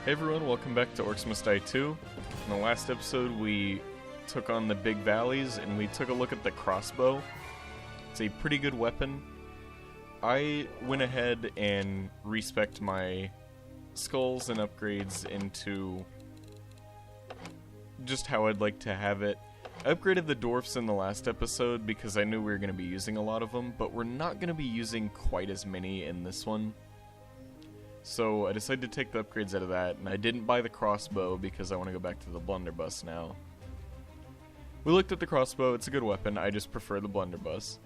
Hey everyone, welcome back to Orcs Must Die 2. In the last episode we took on the big valleys and we took a look at the crossbow. It's a pretty good weapon. I went ahead and respec'd my skulls and upgrades into just how I'd like to have it. I upgraded the Dwarves in the last episode because I knew we were going to be using a lot of them, but we're not going to be using quite as many in this one. So I decided to take the upgrades out of that, and I didn't buy the crossbow because I want to go back to the blunderbuss now. We looked at the crossbow, it's a good weapon, I just prefer the blunderbuss.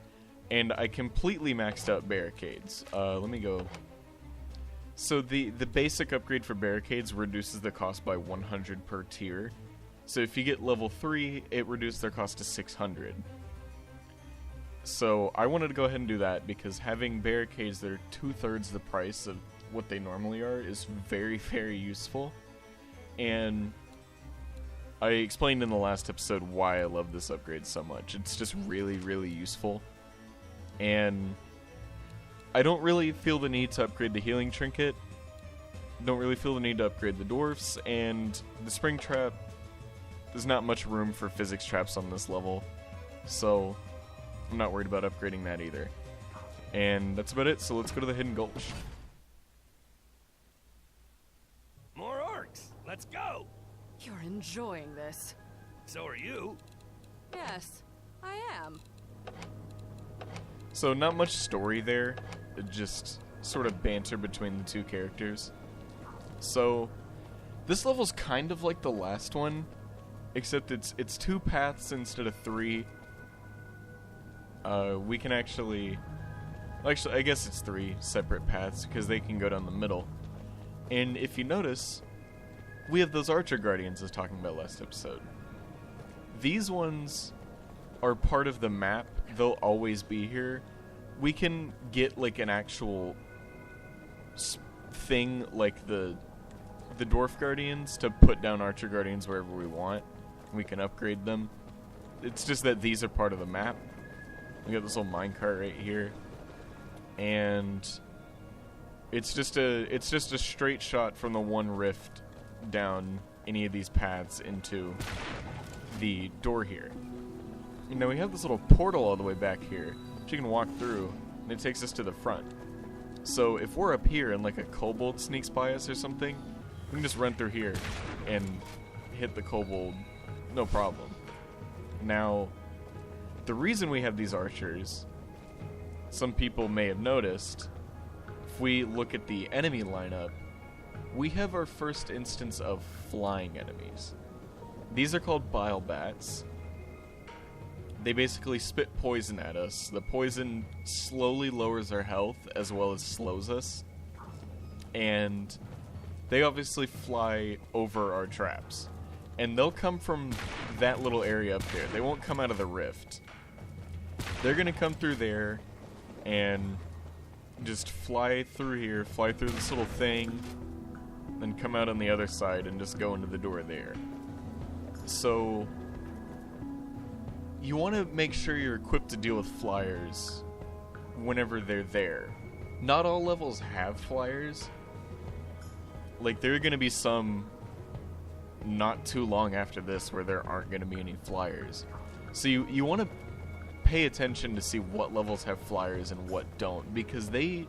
And I completely maxed out barricades. Let me go. So the basic upgrade for barricades reduces the cost by 100 per tier. So if you get level 3, it reduces their cost to 600. So I wanted to go ahead and do that because having barricades that are 2/3 the price of what they normally are is very, very useful. And I explained in the last episode why I love this upgrade so much. It's just really, really useful. And I don't really feel the need to upgrade the healing trinket. Don't really feel the need to upgrade the dwarfs. And the spring trap, there's not much room for physics traps on this level. So I'm not worried about upgrading that either. And that's about it, so let's go to the Hidden Gulch. More orcs! Let's go! You're enjoying this. So are you. Yes, I am. So not much story there, just sort of banter between the two characters. So this level's kind of like the last one, except it's 2 paths instead of 3. We can actually, I guess it's 3 separate paths because they can go down the middle. And if you notice, we have those archer guardians I was talking about last episode. These ones are part of the map. They'll always be here. We can get like an actual thing like the dwarf guardians to put down archer guardians wherever we want. We can upgrade them. It's just that these are part of the map. We got this little minecart right here. And it's just a straight shot from the one rift down any of these paths into the door here. You know, we have this little portal all the way back here, which you can walk through, and it takes us to the front. So if we're up here and like a kobold sneaks by us or something, we can just run through here and hit the kobold, no problem. Now, the reason we have these archers, some people may have noticed, if we look at the enemy lineup, we have our first instance of flying enemies. These are called Bilebats. They basically spit poison at us. The poison slowly lowers our health as well as slows us. And they obviously fly over our traps. And they'll come from that little area up there. They won't come out of the rift. They're going to come through there and just fly through here, fly through this little thing, then come out on the other side and just go into the door there. So you want to make sure you're equipped to deal with flyers whenever they're there. Not all levels have flyers. Like, there are going to be some not too long after this where there aren't going to be any flyers. So you want to pay attention to see what levels have flyers and what don't, because they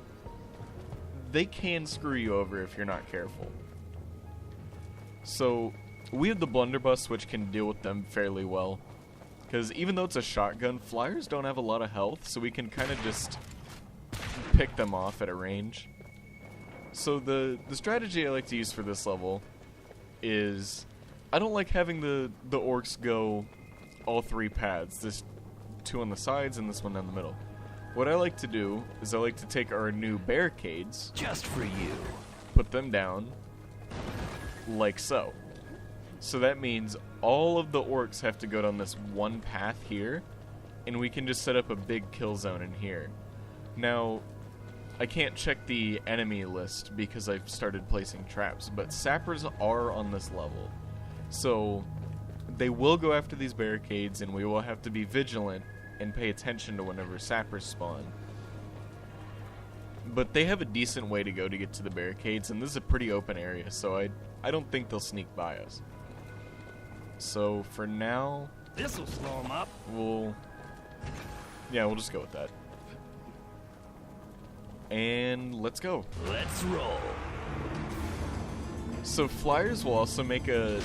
can screw you over if you're not careful. So we have the blunderbuss, which can deal with them fairly well, because even though it's a shotgun, flyers don't have a lot of health, so we can kind of just pick them off at a range. So the strategy I like to use for this level is, I don't like having the orcs go all 3 paths. There's 2 on the sides and this one down the middle. What I like to do is I like to take our new barricades, Just for you. put them down like so. So that means all of the orcs have to go down this one path here, and we can just set up a big kill zone in here. Now, I can't check the enemy list because I've started placing traps, but sappers are on this level. So they will go after these barricades, and we will have to be vigilant and pay attention to whenever sappers spawn. But they have a decent way to go to get to the barricades, and this is a pretty open area, so I don't think they'll sneak by us. So for now, This'll slow them up. we'll just go with that. And let's go. Let's roll. So Fliers will also make a...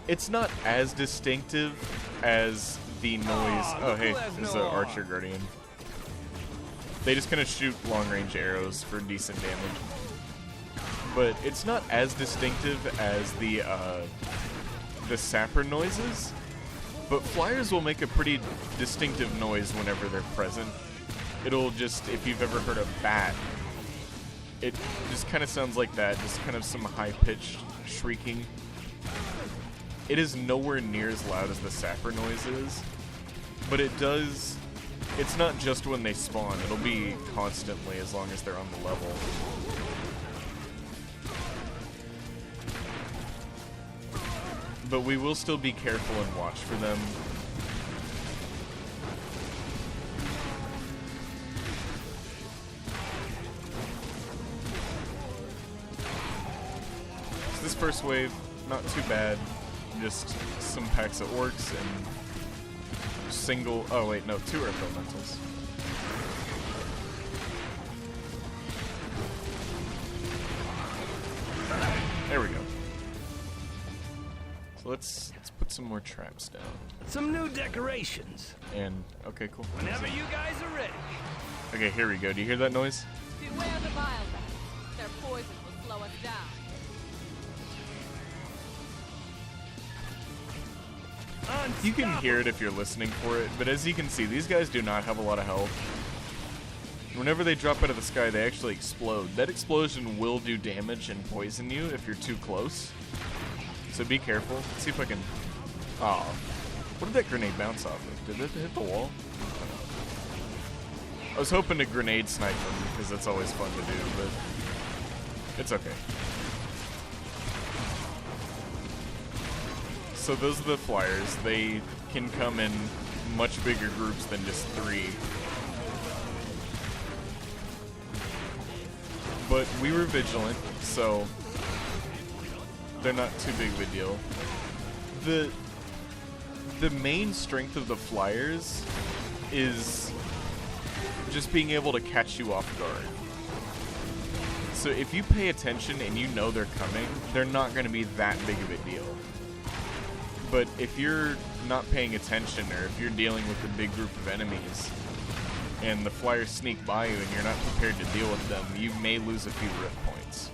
It's not as distinctive as the noise... Oh, hey, there's an Archer Guardian. They just kind of shoot long-range arrows for decent damage. But it's not as distinctive as the sapper noises. But Fliers will make a pretty distinctive noise whenever they're present. It'll just, if you've ever heard a bat, it just kind of sounds like that, just kind of some high-pitched shrieking. It is nowhere near as loud as the sapper noise is, but it does, it's not just when they spawn, it'll be constantly as long as they're on the level. But we will still be careful and watch for them. This first wave, not too bad. Just some packs of Orcs and single... Oh wait, no, 2 Earth Elementals. There we go. So let's put some more traps down. Some new decorations. And, okay, cool. Whenever you guys are ready. Okay, here we go. Do you hear that noise? Beware the Bilebat. Their poison will slow us down. You can hear it if you're listening for it, but as you can see, these guys do not have a lot of health. Whenever they drop out of the sky, they actually explode. That explosion will do damage and poison you if you're too close. So be careful. Let's see if I can... Oh. What did that grenade bounce off of? Did it hit the wall? I was hoping to grenade snipe them, because that's always fun to do, but... It's okay. So those are the Fliers. They can come in much bigger groups than just 3. But we were vigilant, so they're not too big of a deal. The main strength of the Fliers is just being able to catch you off guard. So if you pay attention and you know they're coming, they're not going to be that big of a deal. But if you're not paying attention, or if you're dealing with a big group of enemies, and the Fliers sneak by you and you're not prepared to deal with them, you may lose a few rift points.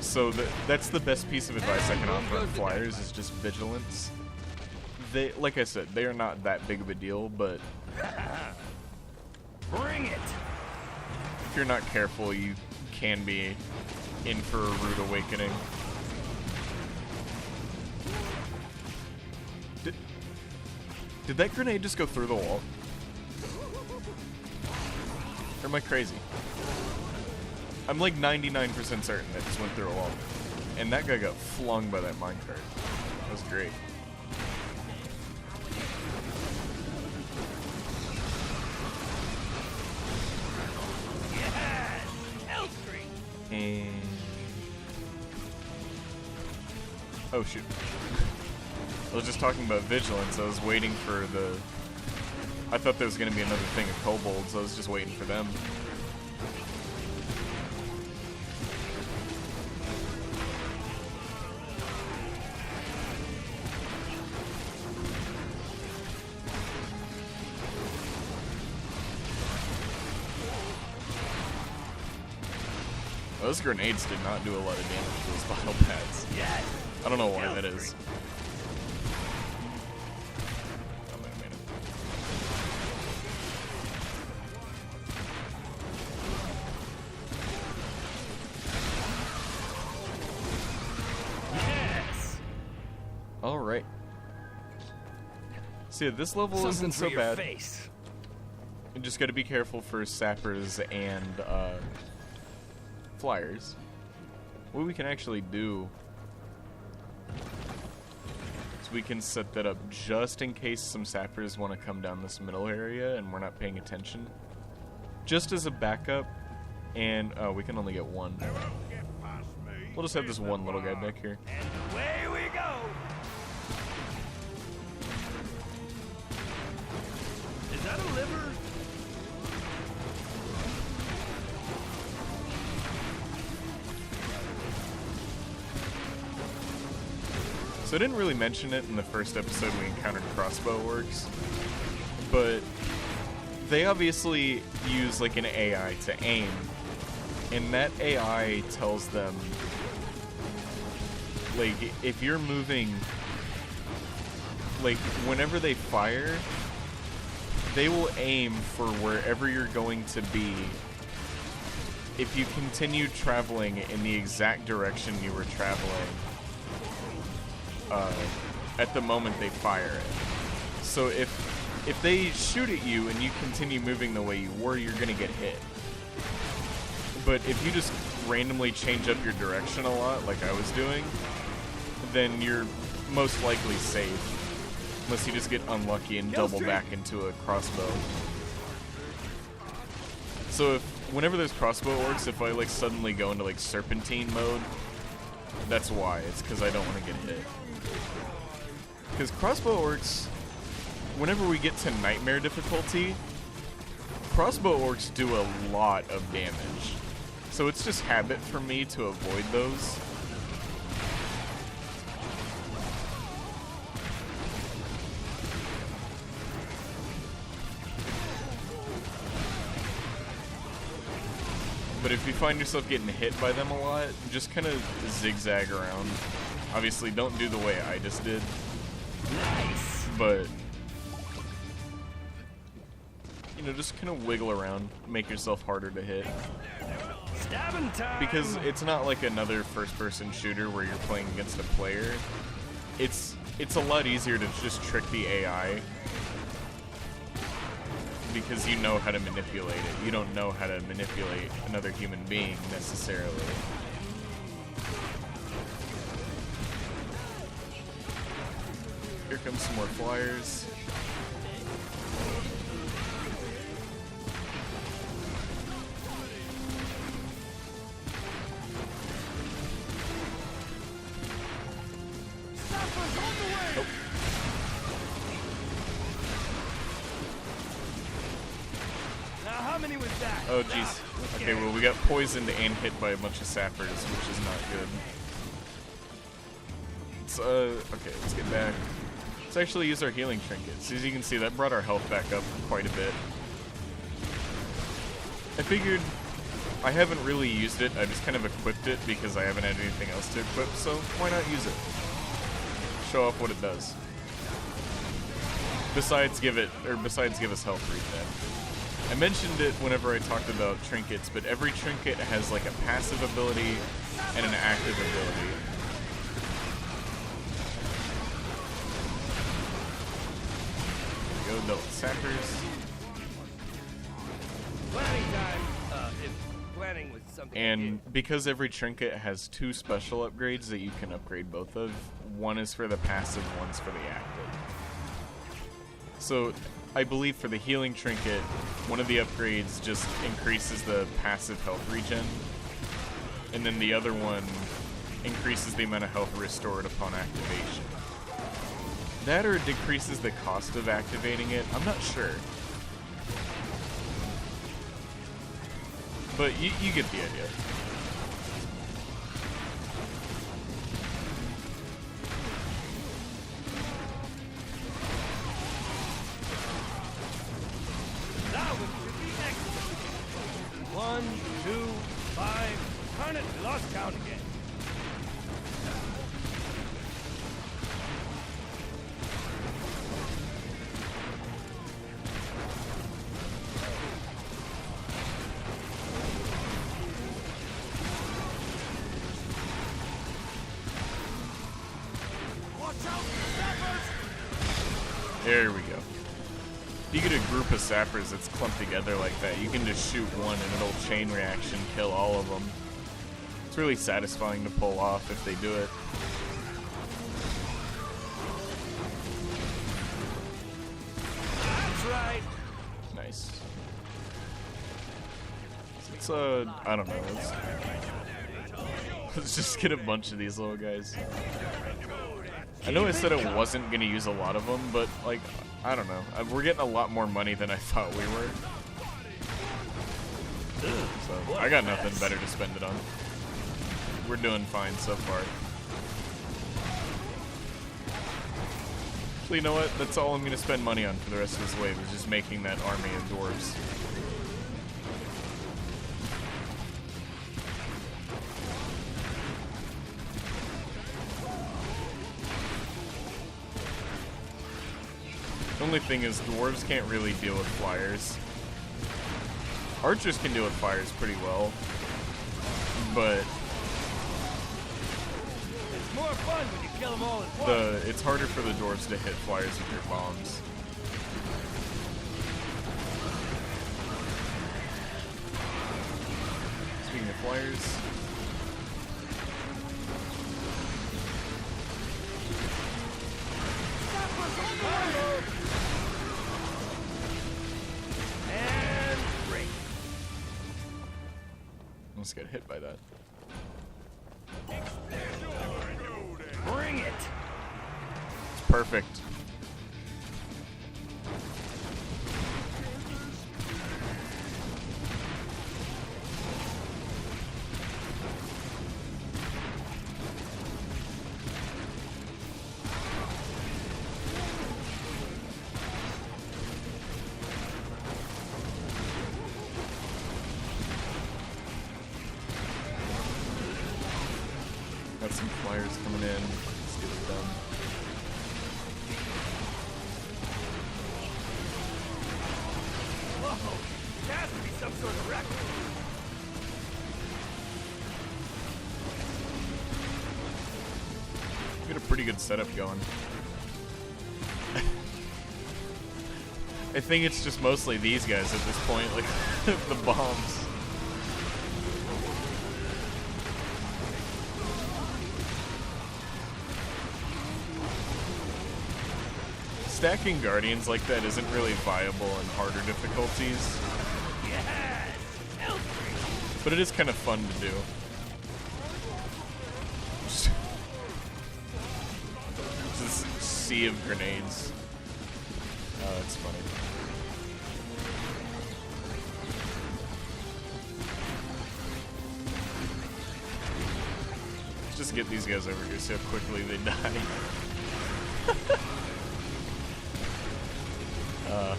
So that's the best piece of advice I can offer on Fliers, is just vigilance. They, like I said, they are not that big of a deal, but Bring it. if you're not careful, you can be in for a rude awakening. Did that grenade just go through the wall? Or am I crazy? I'm like 99% certain that just went through a wall. And that guy got flung by that minecart. That was great. Yes! Hellstream! And... Oh shoot. I was just talking about vigilance. I was waiting for the... I thought there was going to be another thing of kobolds. I was just waiting for them. Those grenades did not do a lot of damage to those bottle pads. Yes! I don't know why that is. Alright. So yeah, this level isn't so bad. Face. You just gotta be careful for sappers and Fliers. What we can actually do is we can set that up just in case some sappers want to come down this middle area and we're not paying attention. just as a backup, and we can only get one. We'll just have this one little guy back here. And away we go. Is that a liver? So I didn't really mention it in the first episode we encountered crossbow orcs, but they obviously use like an AI to aim, and that AI tells them, like, if you're moving, like, whenever they fire, they will aim for wherever you're going to be if you continue traveling in the exact direction you were traveling at the moment they fire it. So if they shoot at you and you continue moving the way you were, you're gonna get hit. But if you just randomly change up your direction a lot, like I was doing, then you're most likely safe. Unless you just get unlucky and double back into a crossbow. So whenever there's crossbow orcs, if I like suddenly go into like serpentine mode, that's why. It's because I don't want to get hit. Because crossbow orcs, whenever we get to nightmare difficulty, crossbow orcs do a lot of damage. So it's just habit for me to avoid those. But if you find yourself getting hit by them a lot, just kind of zigzag around. Obviously, don't do the way I just did. Nice. But, you know, just kind of wiggle around, make yourself harder to hit. Stabbing time. Because it's not like another first-person shooter where you're playing against a player. It's a lot easier to just trick the AI. Because you know how to manipulate it. You don't know how to manipulate another human being, necessarily. Here comes some more flyers. Oh. Now, how many was that? Oh, jeez. Okay, well, we got poisoned and hit by a bunch of sappers, which is not good. It's, okay, let's get back. Let's actually use our healing trinkets. As you can see, that brought our health back up quite a bit. I figured I haven't really used it. I just kind of equipped it because I haven't had anything else to equip, so why not use it? Show off what it does. Besides give us health regen. I mentioned it whenever I talked about trinkets, but every trinket has like a passive ability and an active ability. There we go, dealt with sappers. Planning time. If planning was something. And because every trinket has 2 special upgrades that you can upgrade both of, one is for the passive, one's for the active. So I believe for the healing trinket, one of the upgrades just increases the passive health regen, and then the other one increases the amount of health restored upon activation. That or it decreases the cost of activating it, I'm not sure. But you get the idea. That one should be excellent. 1, 2, 5. Turn it. We lost count again. There we go. If you get a group of sappers that's clumped together like that, you can just shoot one and it'll chain reaction kill all of them. It's really satisfying to pull off if they do it. That's right. Nice. Let's, I don't know. Let's just get a bunch of these little guys. I know I said I wasn't going to use a lot of them, but, like, I don't know. We're getting a lot more money than I thought we were. So, I got nothing better to spend it on. We're doing fine so far. Actually, you know what? That's all I'm going to spend money on for the rest of this wave, is just making that army of dwarves. The only thing is, dwarves can't really deal with flyers. Archers can deal with flyers pretty well, but It's more fun when you kill them all at once. it's harder for the dwarves to hit flyers with their bombs. Speaking of flyers, And break. almost got hit by that. Bring it. It's perfect. Got some flyers coming in. Let's get it done. Whoa, there has to be some sort of record. We got a pretty good setup going. I think it's just mostly these guys at this point, like the bombs. Stacking guardians like that isn't really viable in harder difficulties, Yes! Help me! but it is kind of fun to do. Just this sea of grenades. Oh, that's funny. Let's just get these guys over here, see how quickly they die. Oh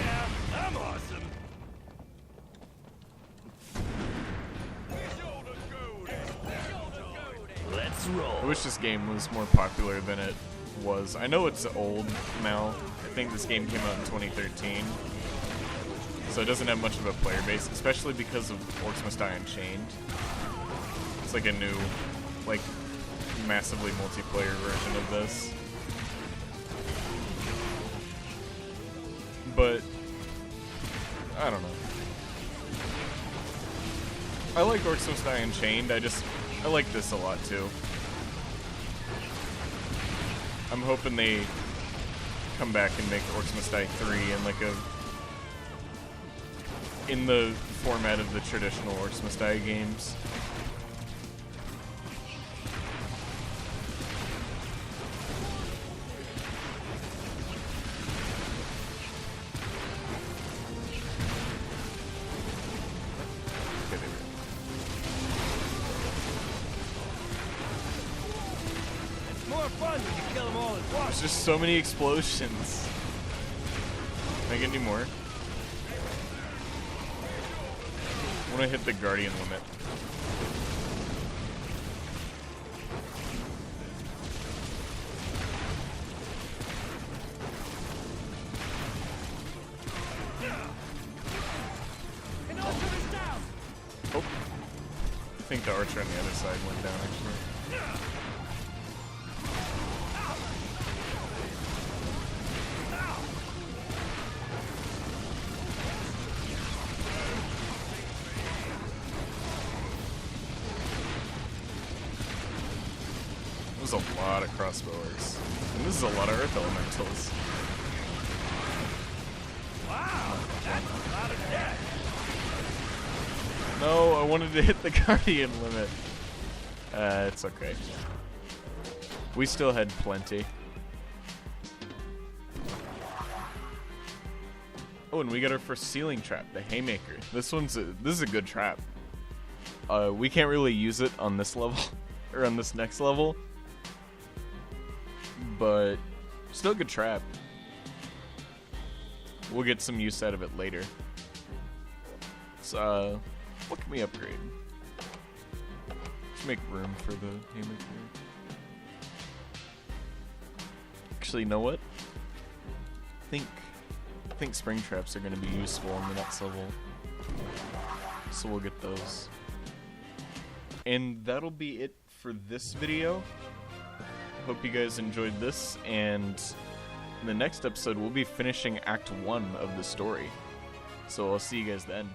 yeah, I'm awesome. Let's roll. I wish this game was more popular than it was. I know it's old now. I think this game came out in 2013. So it doesn't have much of a player base, especially because of Orcs Must Die Unchained. It's like a new, like, massively multiplayer version of this. But I don't know. I like Orcs Must Die Unchained. I like this a lot too. I'm hoping they come back and make Orcs Must Die 3 in the format of the traditional Orcs Must Die games. More fun when you kill them all at There's once. just so many explosions. Can I get any more? I want to hit the Guardian limit. An Archer is down. Oh. I think the archer on the other side went down, actually. There's a lot of crossbowers. And this is a lot of earth elementals. Wow, No, I wanted to hit the guardian limit. It's okay. We still had plenty. Oh, and we got our first ceiling trap, the haymaker. This is a good trap. We can't really use it on this level or on this next level, but still a good trap. We'll get some use out of it later. So, what can we upgrade? Let's make room for the haymaker. Actually, you know what? I think spring traps are going to be useful on the next level, so we'll get those. And that'll be it for this video. Hope you guys enjoyed this, and in the next episode we'll be finishing Act 1 of the story. So I'll see you guys then.